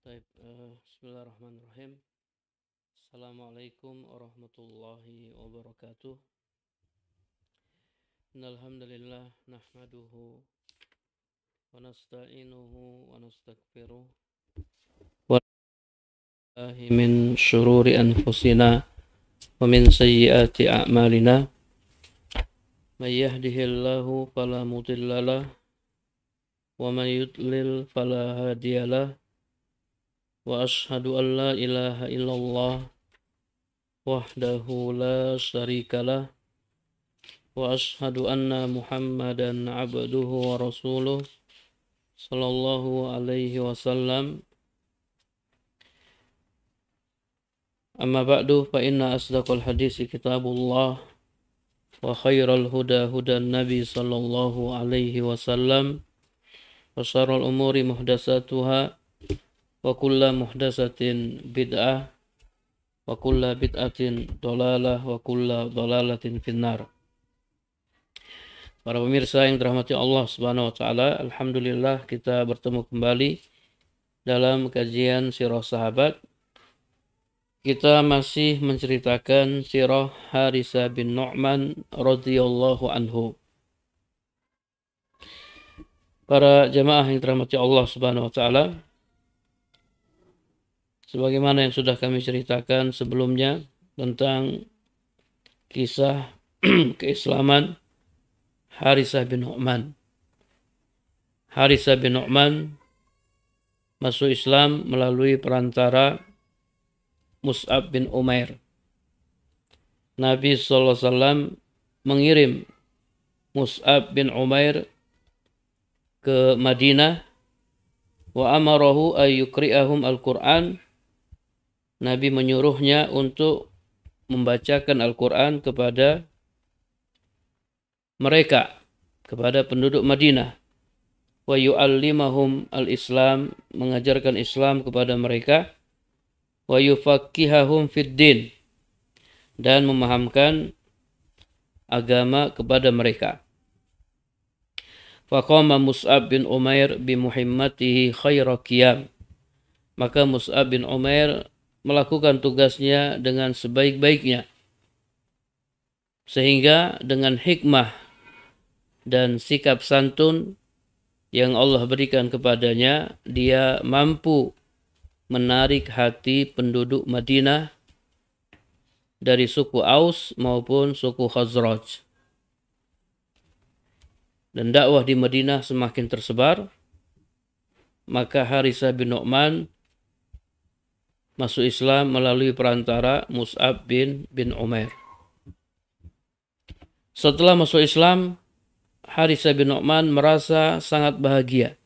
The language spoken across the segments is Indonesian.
Taib, Bismillahirrahmanirrahim. Assalamualaikum warahmatullahi wabarakatuh. Innalhamdulillah nahmaduhu wa nasta'inuhu wa nastaghfiruh wa na'udzubillahi min syururi anfusina wa min sayyiati a'malina. May yahdihillahu fala mudhillalah wa may yudlil fala hadiyalah. Wa ashhadu an la ilaha illallah wahdahu la syarikalah wa ashhadu anna Muhammadan abduhu wa rasuluh sallallahu alaihi wasallam. Amma ba'du, fa inna asdaqal hadisi kitabullah wa khairal huda hudan nabi sallallahu alaihi wasallam wa syarrul umuri muhdatsatuha wa kulla muhdatsatin bid'ah wa kulla bid'atin dhalalah wa kulla dhalalatin finnar. Para pemirsa yang dirahmati Allah Subhanahu wa taala, alhamdulillah kita bertemu kembali dalam kajian sirah sahabat. Kita masih menceritakan sirah Haritsah bin Nu'man radhiyallahu anhu. Para jemaah yang dirahmati Allah Subhanahu wa taala, sebagaimana yang sudah kami ceritakan sebelumnya tentang kisah keislaman Haritsah bin Nu'man. Haritsah bin Nu'man masuk Islam melalui perantara Mus'ab bin Umair. Nabi SAW mengirim Mus'ab bin Umair ke Madinah wa amarahu ayyukri'ahum al-Qur'an. Nabi menyuruhnya untuk membacakan Al-Quran kepada mereka, kepada penduduk Madinah. Wa yu'allimahum al-Islam, mengajarkan Islam kepada mereka. Wa yufaqqihahum fid din, dan memahamkan agama kepada mereka. Faqama Mus'ab bin Umair bimuhimmatihi khaira qiyam. Maka Mus'ab bin Umair melakukan tugasnya dengan sebaik-baiknya, sehingga dengan hikmah dan sikap santun yang Allah berikan kepadanya, dia mampu menarik hati penduduk Madinah dari suku Aus maupun suku Khazraj. Dan dakwah di Madinah semakin tersebar. Maka Haritsah bin Nu'man masuk Islam melalui perantara Mus'ab bin Umair. Setelah masuk Islam, Haritsah bin Nu'man merasa sangat bahagia.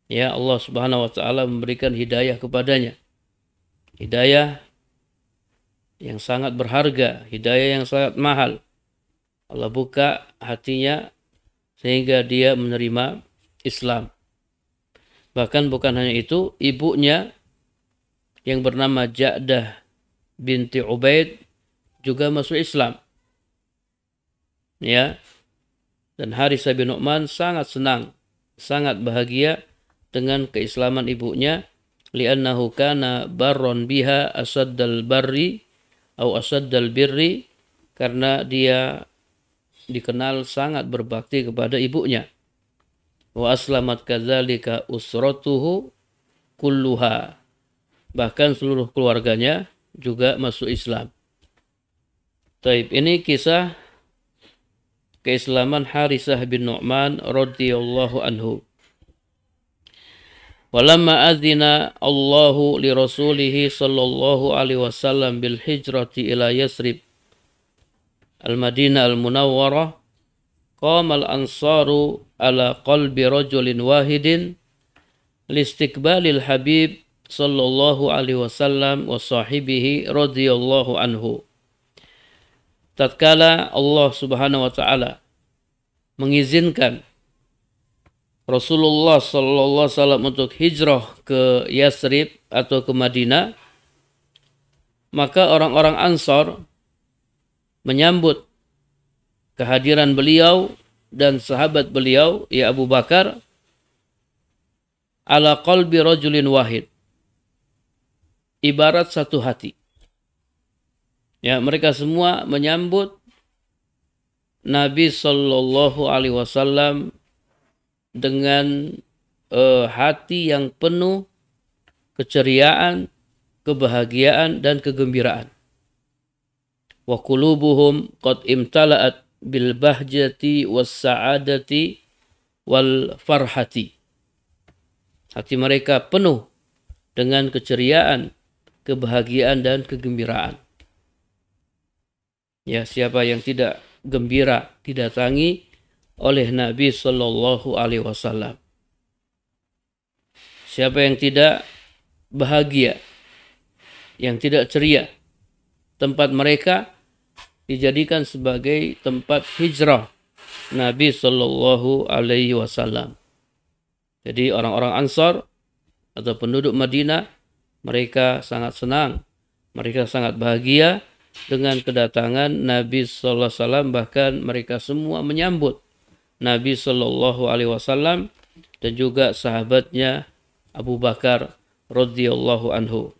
Ya, Allah Subhanahu wa taala memberikan hidayah kepadanya. Hidayah yang sangat berharga, hidayah yang sangat mahal. Allah buka hatinya sehingga dia menerima Islam. Bahkan bukan hanya itu, ibunya yang bernama Ja'dah binti Ubaid juga masuk Islam. Ya. Dan Haritsah bin Nu'man sangat senang, sangat bahagia dengan keislaman ibunya, li'annahu kana barron biha asaddal barri atau asaddal birri, karena dia dikenal sangat berbakti kepada ibunya. Wa aslamat kadzalika usratuhu kulluha. Bahkan seluruh keluarganya juga masuk Islam. Taib, ini kisah keislaman Haritsah bin Nu'man radhiyallahu anhu. Walamma adzina Allahu li rasulih sallallahu alaihi wasallam bil hijrati ila Yasrib al-Madinah al-Munawwarah, qama al-ansaru ala qalbi rajulin wahidin listiqbalil habib sallallahu alaihi wasallam wa sahibihi radhiyallahu anhu. Tatkala Allah Subhanahu wa taala mengizinkan Rasulullah sallallahu alaihi wasallam untuk hijrah ke Yasrib atau ke Madinah, maka orang-orang Ansar menyambut kehadiran beliau dan sahabat beliau, ya Abu Bakar, ala qalbi rajulin wahid. Ibarat satu hati. Ya, mereka semua menyambut Nabi Sallallahu Alaihi Wasallam dengan hati yang penuh keceriaan, kebahagiaan, dan kegembiraan. Wa qulubuhum qad imtala'at bil bahjati was sa'adati wal farhati. Hati mereka penuh dengan keceriaan, kebahagiaan, dan kegembiraan. Ya, siapa yang tidak gembira didatangi oleh Nabi Sallallahu Alaihi Wasallam. Siapa yang tidak bahagia, yang tidak ceria, tempat mereka dijadikan sebagai tempat hijrah Nabi Sallallahu Alaihi Wasallam. Jadi orang-orang Ansar atau penduduk Madinah, mereka sangat senang, mereka sangat bahagia dengan kedatangan Nabi Sallallahu Alaihi Wasallam. Bahkan mereka semua menyambut Nabi Sallallahu Alaihi Wasallam dan juga sahabatnya Abu Bakar radhiyallahu anhu.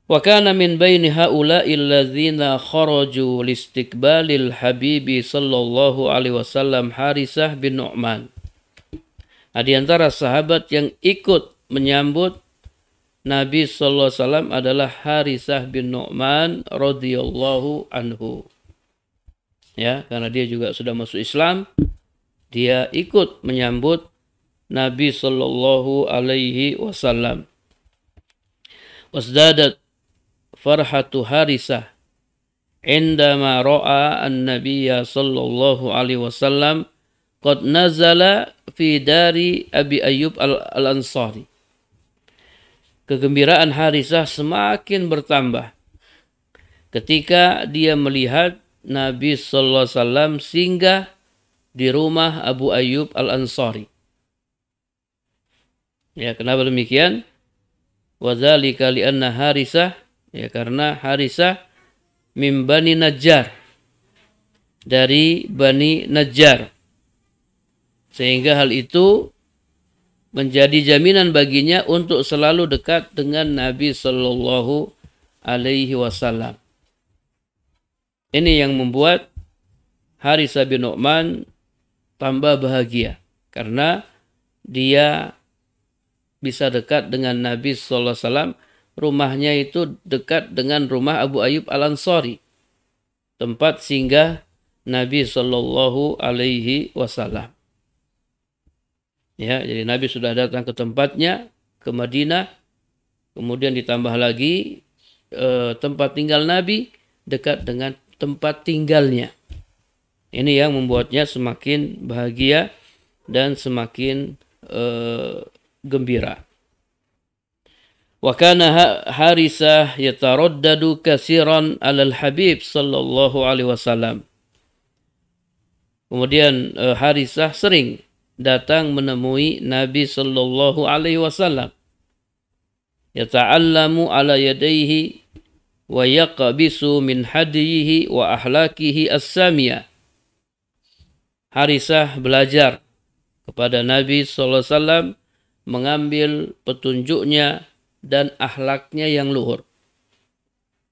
Wa kana min baini haula'i alladzina kharaju liistiqbalil habibi sallallahu alaihi wasallam Harisah bin Nu'man. Di antara sahabat yang ikut menyambut Nabi sallallahu alaihi wasallam adalah Harisah bin Nu'man radhiyallahu anhu. Ya, karena dia juga sudah masuk Islam, dia ikut menyambut Nabi sallallahu alaihi wasallam. Wasdadat farhatu Harisah indama ra'a an-nabiyya sallallahu alaihi wasallam qad nazala fi dari Abi Ayyub al-Ansari. Kegembiraan Harisah semakin bertambah ketika dia melihat Nabi sallallahu alaihi wasallam singgah di rumah Abu Ayyub al-Ansari. Ya, kenapa demikian? Wa dzalika li'anna Harisah, ya karena Harisah min Bani Najjar, dari Bani Najjar. Sehingga hal itu menjadi jaminan baginya untuk selalu dekat dengan Nabi Sallallahu Alaihi Wasallam. Ini yang membuat Harisah bin Nu'man tambah bahagia karena dia bisa dekat dengan Nabi Sallallahu Alaihi Wasallam. Rumahnya itu dekat dengan rumah Abu Ayyub al-Ansari, tempat singgah Nabi Sallallahu Alaihi Wasallam. Ya, jadi Nabi sudah datang ke tempatnya, ke Madinah, kemudian ditambah lagi tempat tinggal Nabi dekat dengan tempat tinggalnya. Ini yang membuatnya semakin bahagia dan semakin gembira. Wa kana Harisah yataraddadu katsiran 'alal Habib sallallahu alaihi wasallam. Kemudian Harisah sering datang menemui Nabi sallallahu alaihi wasallam. Yata'allamu 'ala yadayhi wa yaqbisu min hadiyihi wa ahlakihi as-samiyah. Harisah belajar kepada Nabi sallallahu alaihi wasallam, mengambil petunjuknya dan akhlaknya yang luhur.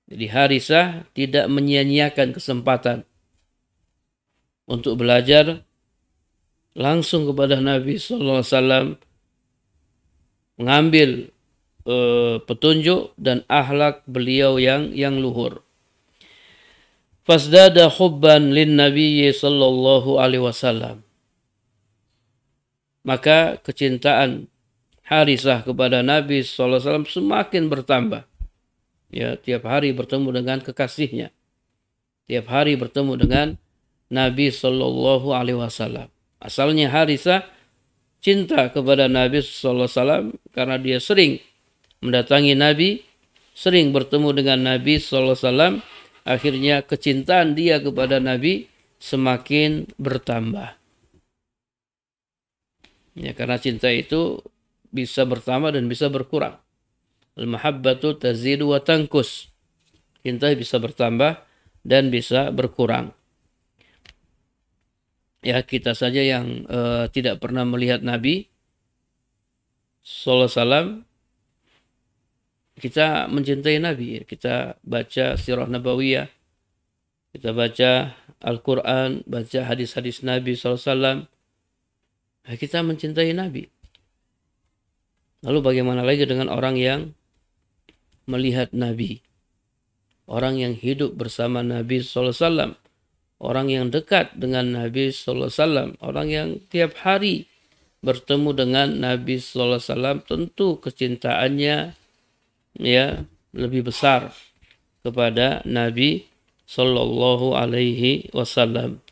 Jadi Harisah tidak menyia-nyiakan kesempatan untuk belajar langsung kepada Nabi sallallahu alaihi wasallam, mengambil petunjuk dan akhlak beliau yang luhur. Fasdada hubban lin Nabi sallallahu alaihi wasallam. Maka kecintaan Harisah kepada Nabi sallallahu alaihi wasallam semakin bertambah. Ya, tiap hari bertemu dengan kekasihnya. Tiap hari bertemu dengan Nabi sallallahu alaihi wasallam. Asalnya Harisah cinta kepada Nabi sallallahu alaihi wasallam karena dia sering mendatangi Nabi, sering bertemu dengan Nabi sallallahu alaihi wasallam. Akhirnya kecintaan dia kepada Nabi semakin bertambah. Ya, karena cinta itu bisa bertambah dan bisa berkurang. Al-mahabbatu tazidu wa tankus. Cinta bisa bertambah dan bisa berkurang. Ya, kita saja yang tidak pernah melihat Nabi, sallallahu alaihi wasallam, kita mencintai Nabi. Kita baca sirah nabawiyah, kita baca Al-Quran, baca hadis-hadis Nabi SAW, kita mencintai Nabi. Lalu bagaimana lagi dengan orang yang melihat Nabi, orang yang hidup bersama Nabi SAW, orang yang dekat dengan Nabi SAW, orang yang tiap hari bertemu dengan Nabi SAW, tentu kecintaannya ya lebih besar kepada Nabi sallallahu alaihi wasallam.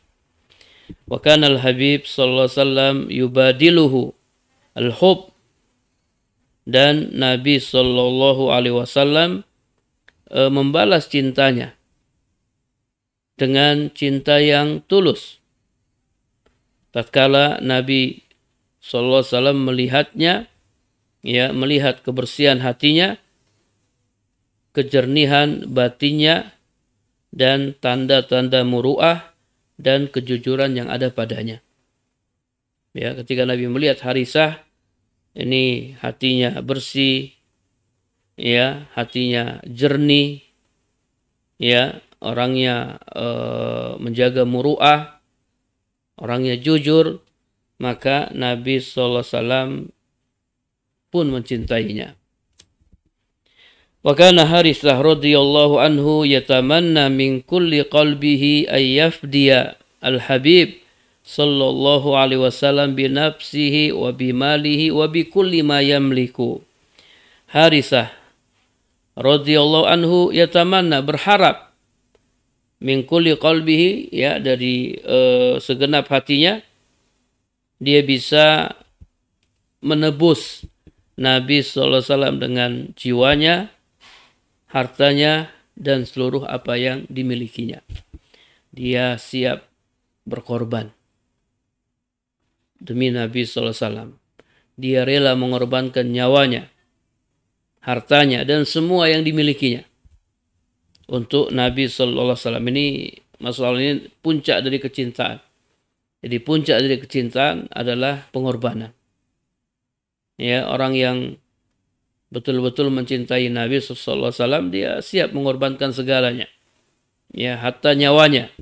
Wa kana al-habib sallallahu alaihi wasallam yubadiluhu al-hub, dan Nabi sallallahu alaihi wasallam membalas cintanya dengan cinta yang tulus. Tatkala Nabi sallallahu alaihi wasallam melihatnya, ya, melihat kebersihan hatinya, kejernihan batinnya, dan tanda-tanda muru'ah dan kejujuran yang ada padanya. Ya, ketika Nabi melihat Harisah, ini hatinya bersih, ya, hatinya jernih, ya, orangnya menjaga muru'ah, orangnya jujur, maka Nabi sallallahu alaihi wasallam pun mencintainya. Wa kana Harithah radhiyallahu anhu yatamanna min kulli qalbihi ay yafdiya al-habib sallallahu alaihi wasallam bi nafsihi wa bi malihi wa bi kulli ma yamliku. Harithah radhiyallahu anhu yatamanna, berharap, min kulli qalbihi, ya, dari segenap hatinya, dia bisa menebus Nabi sallallahu alaihi wasallam dengan jiwanya, hartanya, dan seluruh apa yang dimilikinya. Dia siap berkorban demi Nabi sallallahu alaihi wasallam. Dia rela mengorbankan nyawanya, hartanya, dan semua yang dimilikinya untuk Nabi sallallahu alaihi wasallam. Ini masalah ini puncak dari kecintaan. Jadi puncak dari kecintaan adalah pengorbanan. Ya, orang yang betul-betul mencintai Nabi sallallahu alaihi wasallam, dia siap mengorbankan segalanya. Ya, hatta nyawanya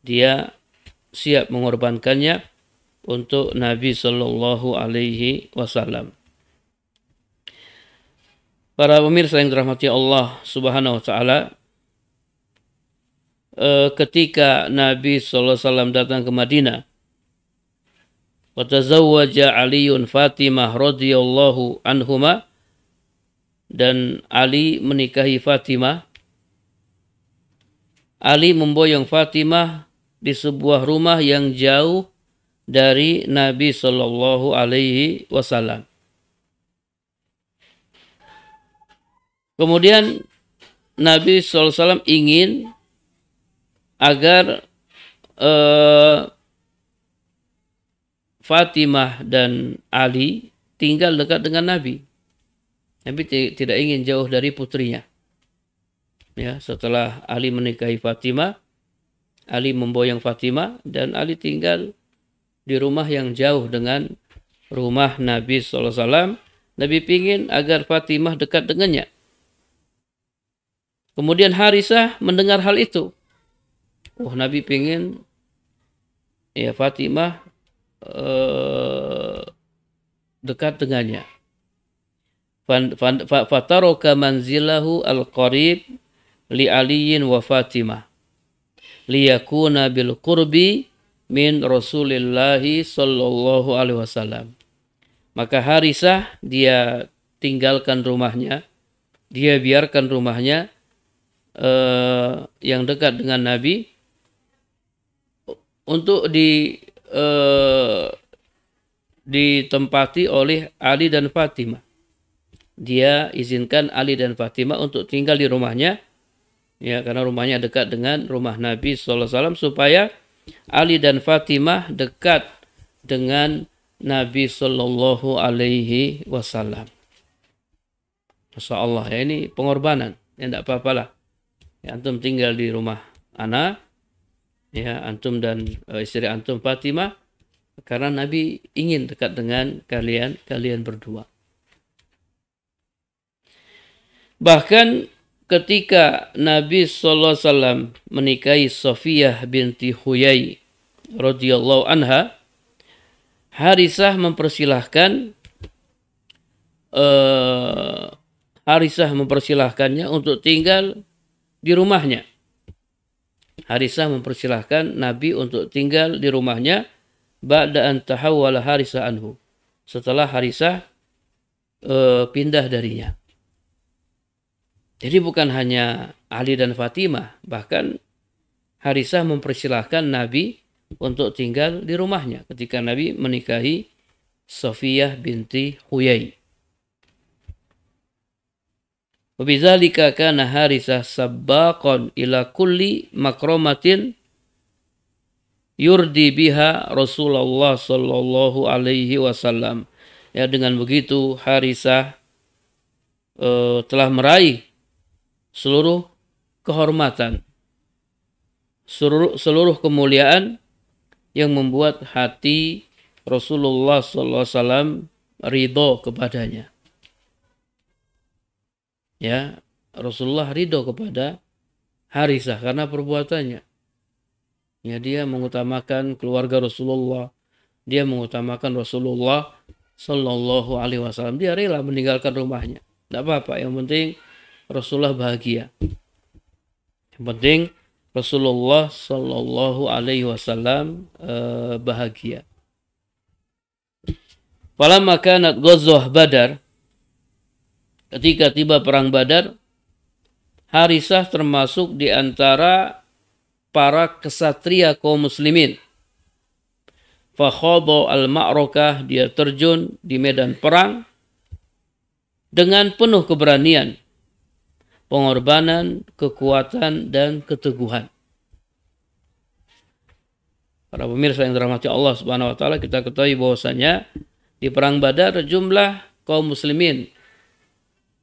dia siap mengorbankannya untuk Nabi sallallahu alaihi wasallam. Para pemirsa yang dirahmati Allah Subhanahu wa taala, ketika Nabi sallallahu alaihi wasallam datang ke Madinah, wa tazawwaja Aliun Fatimah radhiyallahu anhuma, dan Ali menikahi Fatimah. Ali memboyong Fatimah di sebuah rumah yang jauh dari Nabi sallallahu alaihi wasallam. Kemudian Nabi sallallahu alaihi wasallam ingin agar Fatimah dan Ali tinggal dekat dengan Nabi. Nabi tidak ingin jauh dari putrinya. Ya, setelah Ali menikahi Fatimah, Ali memboyong Fatimah, dan Ali tinggal di rumah yang jauh dengan rumah Nabi SAW. Nabi ingin agar Fatimah dekat dengannya. Kemudian Harisah mendengar hal itu. Nabi ingin, ya, Fatimah dekat dengannya. Fataraka manzilahu al-qarib li aliyin wa Fatimah liyakuna bil qurbi min Rasulillahi sallallahu alaihi wasallam. Maka Harisah, dia tinggalkan rumahnya, dia biarkan rumahnya yang dekat dengan Nabi untuk ditempati oleh Ali dan Fatimah. Dia izinkan Ali dan Fatimah untuk tinggal di rumahnya, ya, karena rumahnya dekat dengan rumah Nabi sallallahu alaihi wasallam, supaya Ali dan Fatimah dekat dengan Nabi sallallahu alaihi wasallam. Masya Allah, ya, ini pengorbanan. Ya, tidak apa-apalah. Ya, antum tinggal di rumah ana, ya, antum dan istri antum Fatimah, karena Nabi ingin dekat dengan kalian berdua. Bahkan ketika Nabi sallallahu alaihi wasallam menikahi Safiyah binti Huyai radhiyallahu anha, Harisah mempersilahkannya untuk tinggal di rumahnya. Harisah mempersilahkan Nabi untuk tinggal di rumahnya ba'da an tahawwala Harisah anhu. Setelah Harisah pindah darinya. Jadi bukan hanya Ali dan Fatimah, bahkan Harisah mempersilahkan Nabi untuk tinggal di rumahnya ketika Nabi menikahi Safiyah binti Huyai. Wabidzalika kana Harisah sabbaqan ila kulli makramatin yurdi biha Rasulullah sallallahu alaihi wasallam. Ya, dengan begitu Harisah telah meraih seluruh kehormatan, seluruh kemuliaan yang membuat hati Rasulullah sallallahu alaihi wasallam ridho kepadanya. Ya, Rasulullah ridho kepada Harisah karena perbuatannya. Ya, dia mengutamakan keluarga Rasulullah, dia mengutamakan Rasulullah sallallahu alaihi wasallam. Dia rela meninggalkan rumahnya. Tidak apa-apa, yang penting Rasulullah bahagia. Yang penting Rasulullah sallallahu alaihi wasallam bahagia. Falamma kanat ghazwah Badar, ketika tiba perang Badar, Harisah termasuk di antara para kesatria kaum muslimin. Fakhadha al-ma'rakah, dia terjun di medan perang dengan penuh keberanian, pengorbanan, kekuatan, dan keteguhan. Para pemirsa yang dirahmati Allah Subhanahu wa taala, kita ketahui bahwasanya di perang Badar jumlah kaum muslimin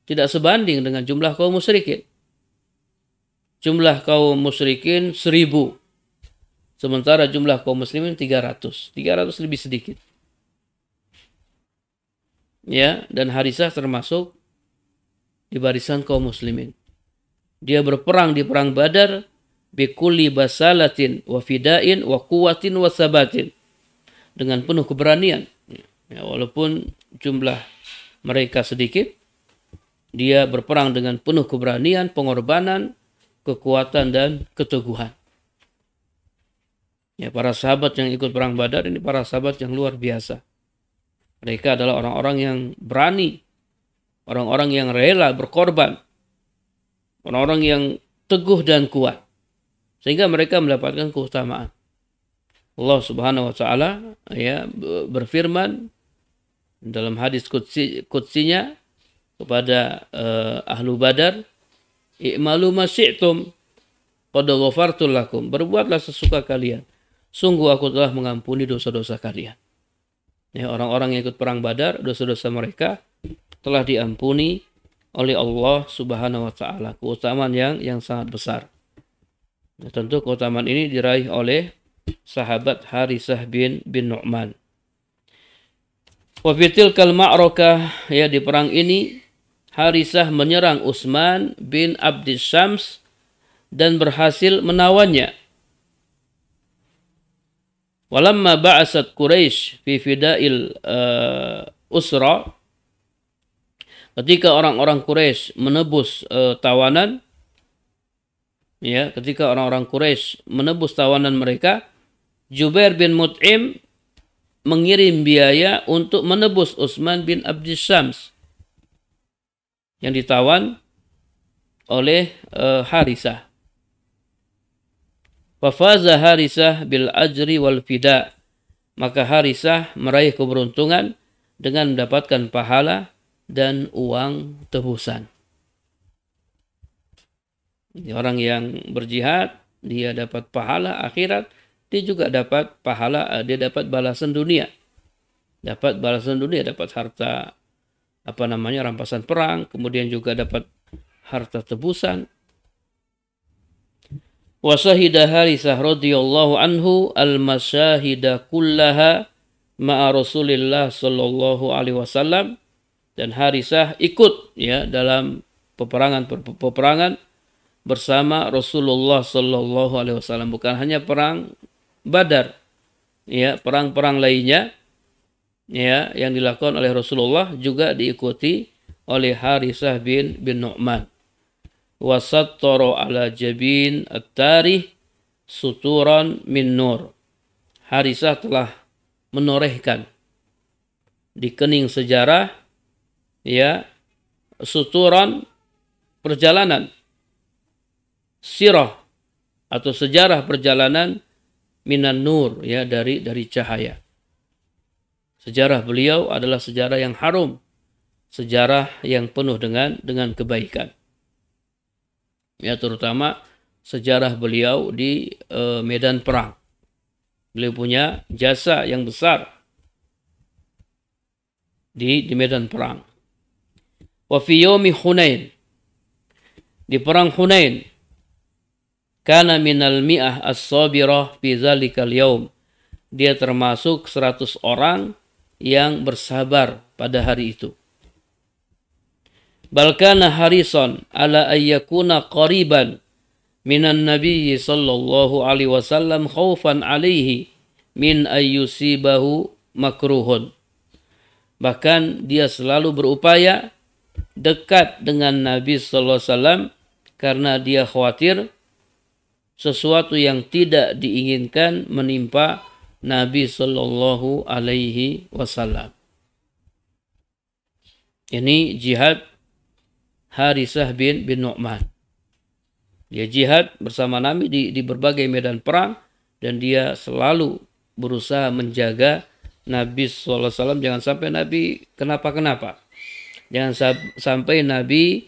tidak sebanding dengan jumlah kaum musyrikin. Jumlah kaum musyrikin 1000. Sementara jumlah kaum muslimin 300. 300 lebih sedikit. Ya, dan Harisah termasuk di barisan kaum muslimin. Dia berperang di perang Badar bikulli basalatin wa fidain wa quwwatin wa sabatin, dengan penuh keberanian. Ya, walaupun jumlah mereka sedikit, dia berperang dengan penuh keberanian, pengorbanan, kekuatan, dan keteguhan. Ya, para sahabat yang ikut perang Badar ini para sahabat yang luar biasa. Mereka adalah orang-orang yang berani, orang-orang yang rela berkorban, orang-orang yang teguh dan kuat, sehingga mereka mendapatkan keutamaan. Allah Subhanahu wa taala ya berfirman dalam hadis qudsinya kepada ahlu Badar, "I'malu ma syi'tum qad ghafartu lakum." Berbuatlah sesuka kalian, sungguh aku telah mengampuni dosa-dosa kalian. Ya, orang-orang yang ikut perang Badar, dosa-dosa mereka telah diampuni oleh Allah Subhanahu wa taala. Keutamaan yang sangat besar. Ya, tentu keutamaan ini diraih oleh sahabat Harisah bin Nu'man. Wa fitilkal ma'rakah, ya, di perang ini Harisah menyerang Utsman bin Abdis Syams dan berhasil menawannya. Walamma ba'asat Quraisy fi fida'il usra, ketika orang-orang Quraisy menebus tawanan, ya, ketika orang-orang Quraisy menebus tawanan mereka, Jubair bin Mut'im mengirim biaya untuk menebus Utsman bin Abdis Syams yang ditawan oleh Harisah. Fafaza Harisah bil ajri wal fida, maka Harisah meraih keberuntungan dengan mendapatkan pahala dan uang tebusan. Ini orang yang berjihad, dia dapat pahala akhirat, dia juga dapat pahala, dia dapat balasan dunia. Dapat balasan dunia, dapat harta rampasan perang, kemudian juga dapat harta tebusan. Wa syahida Harisah radhiyallahu anhu al-masyahida kullaha ma'a Rasulillah sallallahu alaihi wasallam, dan Harisah ikut, ya, dalam peperangan bersama Rasulullah Sallallahu Alaihi Wasallam. Bukan hanya perang Badar, ya, perang-perang lainnya, ya, yang dilakukan oleh Rasulullah juga diikuti oleh Harisah bin Nu'man. Wasattara ala jabin at-tarih suturan min nur. Harisah telah menorehkan di kening sejarah, ya, suturan perjalanan sirah atau sejarah perjalanan minan nur, ya, dari cahaya. Sejarah beliau adalah sejarah yang harum, sejarah yang penuh dengan kebaikan. Ya, terutama sejarah beliau di medan perang. Beliau punya jasa yang besar di medan perang. Wa fi yaumi Hunain, di perang Hunain, kana minal mi'ah as-sabirah fi zalikal yaum. Dia termasuk 100 orang yang bersabar pada hari itu. Balkana harison ala ayyakuna qariban minan nabiyyi sallallahu alaihi wasallam khaufan alaihi min ayyusibahu makruhun. Bahkan dia selalu berupaya dekat dengan Nabi sallallahu alaihi wasallam karena dia khawatir sesuatu yang tidak diinginkan menimpa Nabi sallallahu alaihi wasallam. Ini jihad Harisah bin Nu'man. Dia jihad bersama Nabi di berbagai medan perang, dan dia selalu berusaha menjaga Nabi SAW. Jangan sampai Nabi kenapa-kenapa. Jangan sampai Nabi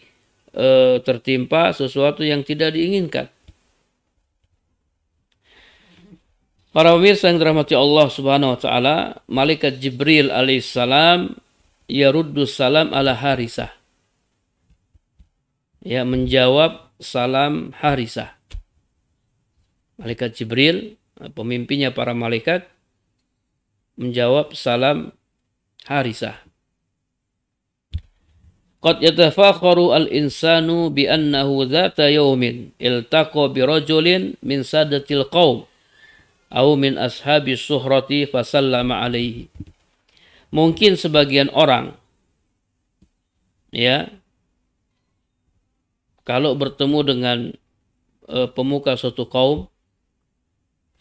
tertimpa sesuatu yang tidak diinginkan. Para pemirsa yang dirahmati Allah Subhanahu wa taala, malaikat Jibril alaihissalam yaruddu salam ala Harisah. Ya, menjawab salam Harisah. Malaikat Jibril, pemimpinnya para malaikat, menjawab salam Harisah. Qad yatafakharu al-insanu bi annahu dhata yawmin iltaqa bi rajulin min sadatil qaum aw min ashabi suhrati fasallama alaihi. Mungkin sebagian orang, ya, kalau bertemu dengan pemuka suatu kaum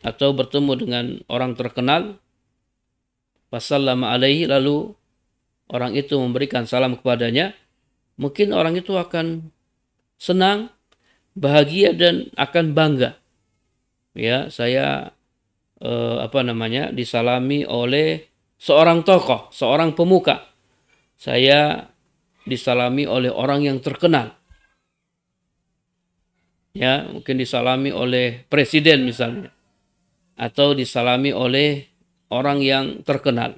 atau bertemu dengan orang terkenal, fasallama alaihi, lalu orang itu memberikan salam kepadanya, mungkin orang itu akan senang, bahagia, dan akan bangga. Ya, saya disalami oleh seorang tokoh, seorang pemuka. Saya disalami oleh orang yang terkenal. Ya, mungkin disalami oleh presiden misalnya, atau disalami oleh orang yang terkenal.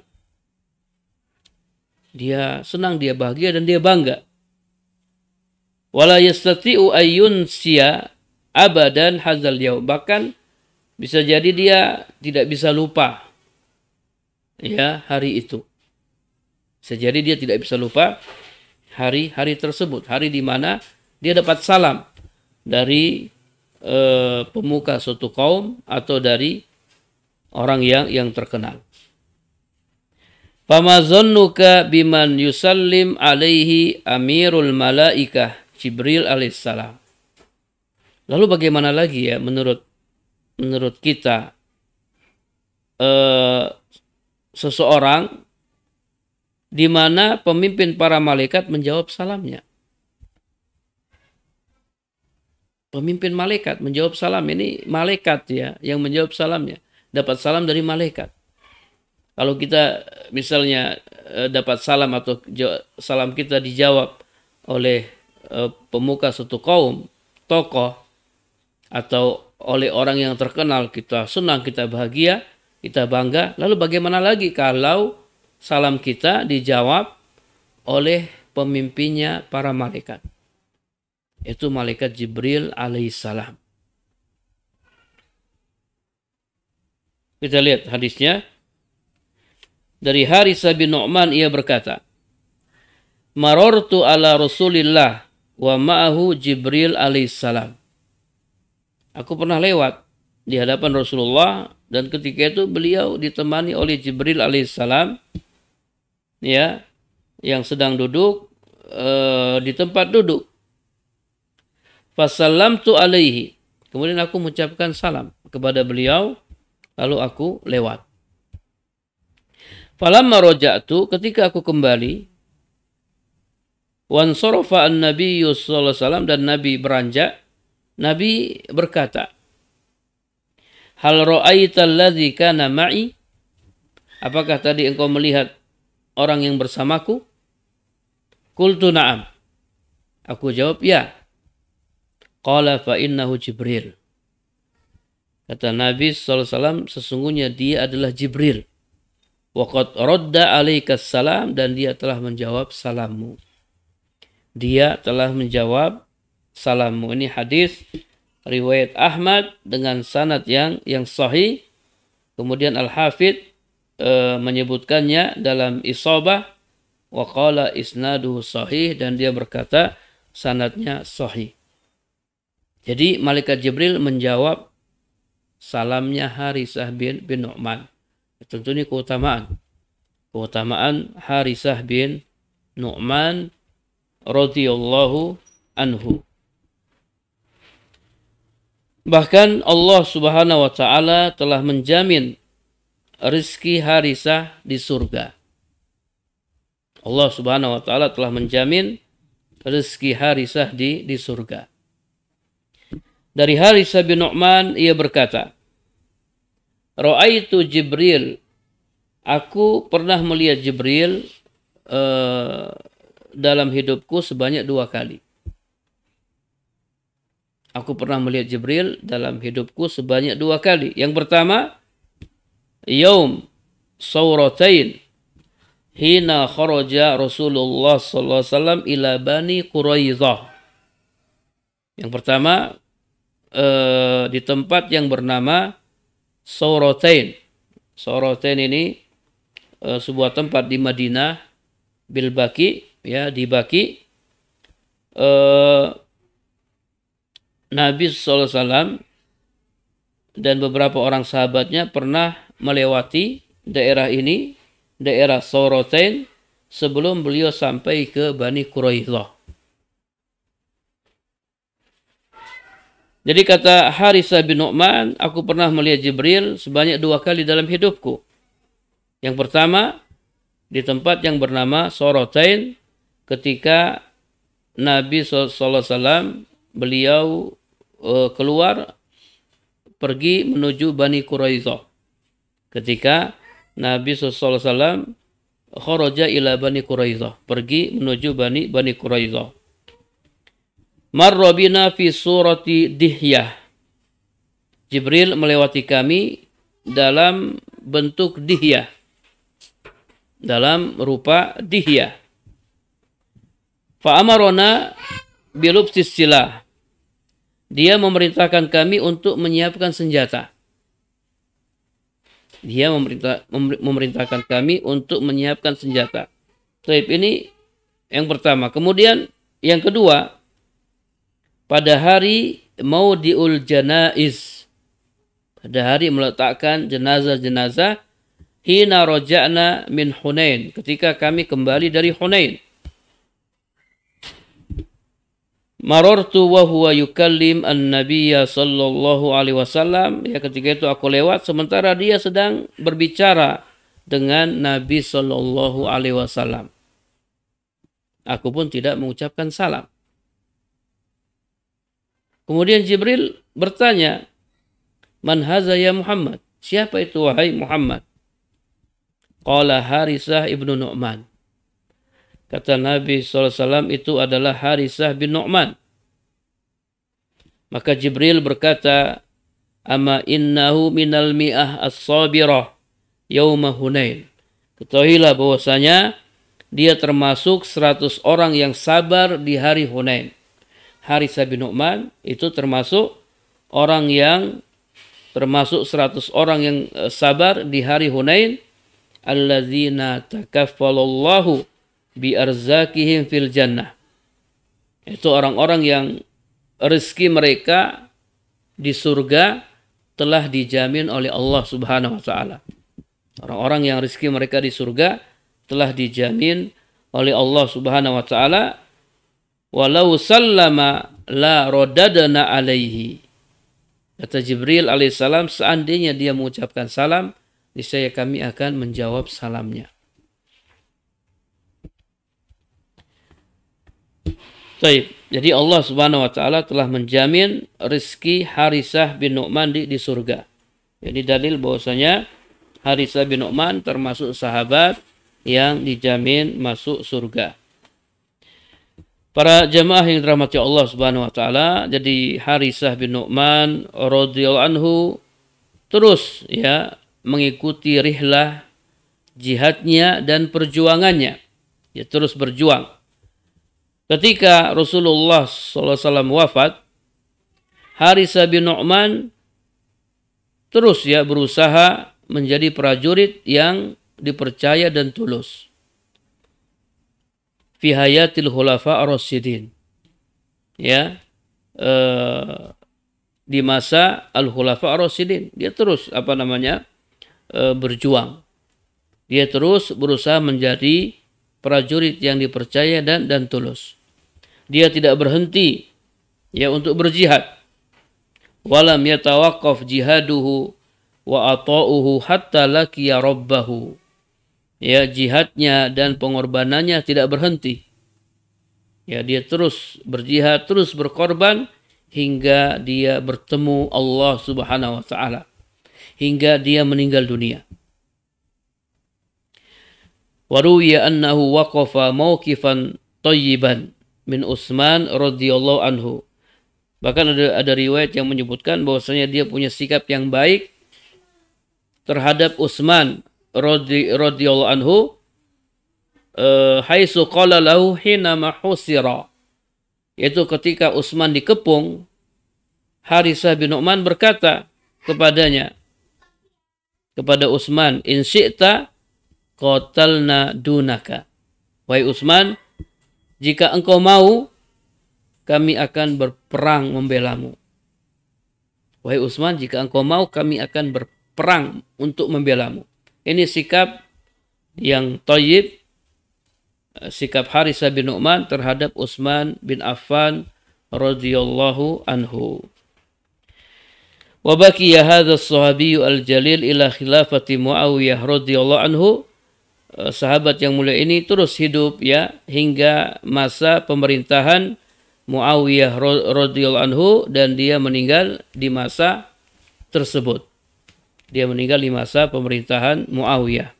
Dia senang, dia bahagia, dan dia bangga. Wala yastati'u ayyunsiya abadan hadzal yaum. Bahkan bisa jadi dia tidak bisa lupa, ya, hari itu. Bisa jadi dia tidak bisa lupa hari tersebut, hari di mana dia dapat salam dari pemuka suatu kaum atau dari orang yang terkenal. Fama zannuka biman yusallim alaihi amirul malaikah Jibril alaihissalam. Lalu bagaimana lagi, ya, menurut kita seseorang di mana pemimpin para malaikat menjawab salamnya. Pemimpin malaikat menjawab salam. Ini malaikat, ya, yang menjawab salamnya. Dapat salam dari malaikat. Kalau kita misalnya dapat salam atau salam kita dijawab oleh pemuka suatu kaum, tokoh, atau oleh orang yang terkenal, kita senang, kita bahagia, kita bangga. Lalu bagaimana lagi kalau salam kita dijawab oleh pemimpinnya para malaikat? Itu malaikat Jibril alaihissalam. Kita lihat hadisnya. Dari Harisah bin Nu'man, ia berkata, Marortu ala Rasulillah wa ma'ahu Jibril alaihissalam. Aku pernah lewat di hadapan Rasulullah dan ketika itu beliau ditemani oleh Jibril alaihissalam, ya, yang sedang duduk di tempat duduk. Fasallamtu alaihi. Kemudian aku mengucapkan salam kepada beliau, lalu aku lewat. Falamma raja'tu, ketika aku kembali, wansarafa an-nabiyyu sallallahu alaihi wasallam, dan Nabi beranjak, Nabi berkata, hal ra'aita alladhi kana ma'i? Apakah tadi engkau melihat orang yang bersamaku? Qultu na'am. Aku jawab ya. Qala fa innahu Jibril. Kata Nabi sallallahu alaihi wasallam, sesungguhnya dia adalah Jibril. Wa qad radda alaika salam, dan dia telah menjawab salammu. Dia telah menjawab salammu. Ini hadis riwayat Ahmad dengan sanad yang sahih. Kemudian Al-Hafidh menyebutkannya dalam Isabah, wa qala isnaduhu sahih, dan dia berkata sanadnya sahih. Jadi malaikat Jibril menjawab salamnya Harisah bin Nu'man. Tentu ini keutamaan Harisah bin Nu'man radhiyallahu anhu. Bahkan Allah Subhanahu wa taala telah menjamin rezeki Harisah di surga. Allah Subhanahu wa taala telah menjamin rezeki Harisah di surga. Dari Harisah bin Nu'man, ia berkata, Ra'aitu Jibril, aku pernah melihat Jibril dalam hidupku sebanyak 2 kali. Aku pernah melihat Jibril dalam hidupku sebanyak 2 kali. Yang pertama, Yaum Sawratain, hina kharaja Rasulullah sallallahu alaihi wasallam ila Bani Quraidah. Yang pertama, di tempat yang bernama Sawratain. Sawratain ini sebuah tempat di Madinah, bil Baqi, ya, di Baqi. Nabi SAW dan beberapa orang sahabatnya pernah melewati daerah ini, daerah Sawratain, sebelum beliau sampai ke Bani Quraidah. Jadi kata Harisah bin Nu'man, aku pernah melihat Jibril sebanyak 2 kali dalam hidupku. Yang pertama, di tempat yang bernama Sawratain, ketika Nabi SAW beliau keluar pergi menuju Bani Quraidah. Ketika Nabi SAW kharaja ila Bani Quraidah, pergi menuju Bani Quraidah. Marra bina fi surati Dihyah. Jibril melewati kami dalam bentuk Dihyah, dalam rupa Dihyah. Fa amarona bilubsis silah. Dia memerintahkan kami untuk menyiapkan senjata. Dia memerintahkan kami untuk menyiapkan senjata. Baik, ini yang pertama. Kemudian yang kedua, pada hari Maudiul Janaiz, pada hari meletakkan jenazah-jenazah, hina raja'na min Hunain, ketika kami kembali dari Hunain. Marartu wa huwa yukallim an-nabiyya sallallahu alaihi wasallam, ya, ketika itu aku lewat sementara dia sedang berbicara dengan Nabi sallallahu alaihi wasallam. Aku pun tidak mengucapkan salam. Kemudian Jibril bertanya, Man haza ya Muhammad? Siapa itu wahai Muhammad? Qala Harisah ibnu Nu'man. Kata Nabi SAW, itu adalah Harisah bin Nu'man. Maka Jibril berkata, Ama innahu minal mi'ah as-sabirah yawma Hunain. Ketahuilah bahwasanya dia termasuk 100 orang yang sabar di hari Hunain. Harisah bin Nu'man itu termasuk 100 orang yang sabar di hari Hunain, alladzina takaffalallahu bi arzakihim fil jannah, Itu orang-orang yang rezeki mereka di surga telah dijamin oleh Allah Subhanahu wa taala. Orang-orang yang rezeki mereka di surga telah dijamin oleh Allah Subhanahu wa taala. Walau sallama la radadna alaihi. Kata Jibril alaihissalam, seandainya dia mengucapkan salam, niscaya kami akan menjawab salamnya. Baik, jadi Allah Subhanahu wa taala telah menjamin rezeki Harisah bin Nu'man di surga. Jadi dalil bahwasanya Harisah bin Nu'man termasuk sahabat yang dijamin masuk surga. Para jemaah yang dirahmati Allah Subhanahu wa taala, jadi Harisah bin Nu'man radhiyallahu anhu terus ya mengikuti rihlah jihadnya dan perjuangannya. Ya terus berjuang. Ketika Rasulullah SAW wafat, Harisah bin Nu'man terus ya berusaha menjadi prajurit yang dipercaya dan tulus. Fi hayatil khulafa ar-rasyidin. Ya, di masa al-khulafa ar-rasyidin, dia terus berjuang. Dia terus berusaha menjadi prajurit yang dipercaya dan tulus. Dia tidak berhenti ya untuk berjihad. Walam yatawaqqaf jihaduhu wa ata'uhu hatta laqiya rabbahu. Ya, jihadnya dan pengorbanannya tidak berhenti. Ya, dia terus berjihad, terus berkorban hingga dia bertemu Allah Subhanahu wa taala. Hingga dia meninggal dunia. Waruwiya annahu waqafa mawqifan thayyiban min Utsman radhiyallahu anhu. Bahkan ada riwayat yang menyebutkan bahwasanya dia punya sikap yang baik terhadap Utsman radhiyallahu anhu, haitsu qala lahu hina mahusira, yaitu ketika Utsman dikepung, Harisah bin Nu'man berkata kepada Utsman, in syi'ta qatalna dunaka. Wahai Utsman, jika engkau mau, kami akan berperang membelamu. Wahai Utsman, jika engkau mau, kami akan berperang untuk membelamu. Ini sikap yang thayyib, sikap Harisah bin Nu'man terhadap Utsman bin Affan radhiyallahu anhu. Wa baqiya hadha as-sahabiyyu al-jalil ila khilafati Muawiyah radhiyallahu anhu. Sahabat yang mulia ini terus hidup ya hingga masa pemerintahan Muawiyah radhiyallahu anhu, dan dia meninggal di masa tersebut. Dia meninggal di masa pemerintahan Muawiyah.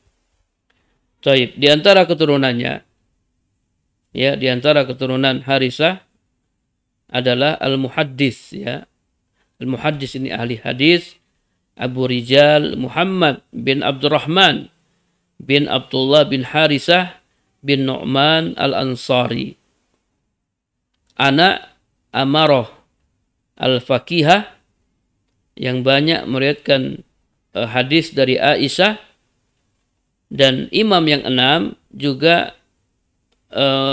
Taib, di antara keturunannya, ya, di antara keturunan Harisah adalah Al-Muhaddis, ya. Al-Muhaddis ini ahli hadis, Abu Rijal Muhammad bin Abdurrahman bin Abdullah bin Harisah bin Nu'man Al-Ansari. Anak Amarah Al-Faqihah yang banyak meriwayatkan hadis dari Aisyah, dan imam yang 6 juga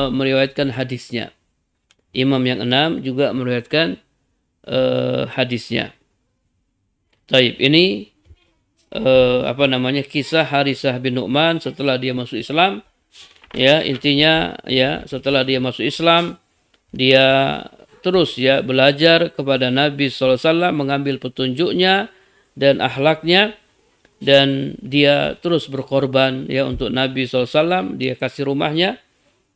meriwayatkan hadisnya. Imam yang 6 juga meriwayatkan hadisnya. Taib, ini kisah Harisah bin Nu'man setelah dia masuk Islam. Ya, intinya ya, setelah dia masuk Islam, dia terus ya belajar kepada Nabi SAW, mengambil petunjuknya dan akhlaknya, dan dia terus berkorban ya untuk Nabi SAW. Dia kasih rumahnya,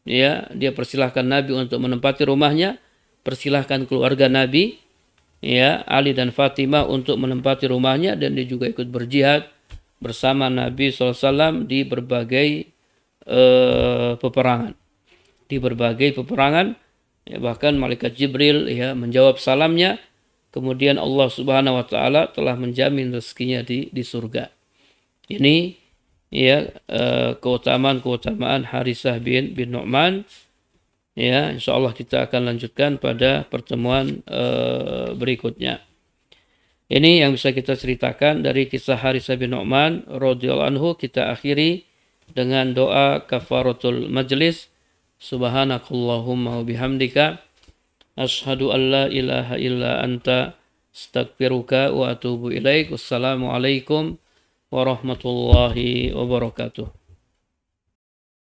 ya, dia persilahkan Nabi untuk menempati rumahnya, persilahkan keluarga Nabi, ya, Ali dan Fatimah untuk menempati rumahnya, dan dia juga ikut berjihad bersama Nabi SAW di berbagai peperangan. Di berbagai peperangan, ya, bahkan malaikat Jibril ya menjawab salamnya. Kemudian Allah Subhanahu wa taala telah menjamin rezekinya di surga. Ini ya keutamaan Harisah bin Nu'man. Ya, insyaallah kita akan lanjutkan pada pertemuan berikutnya. Ini yang bisa kita ceritakan dari kisah Harisah bin Nu'man radhiyallahu anhu. Kita akhiri dengan doa kafaratul majlis. Subhanakallahumma wa bihamdika Asyhadu an la ilaha illa anta astaghfiruka wa atubu ilaik. Wassalamualaikum warahmatullahi wabarakatuh.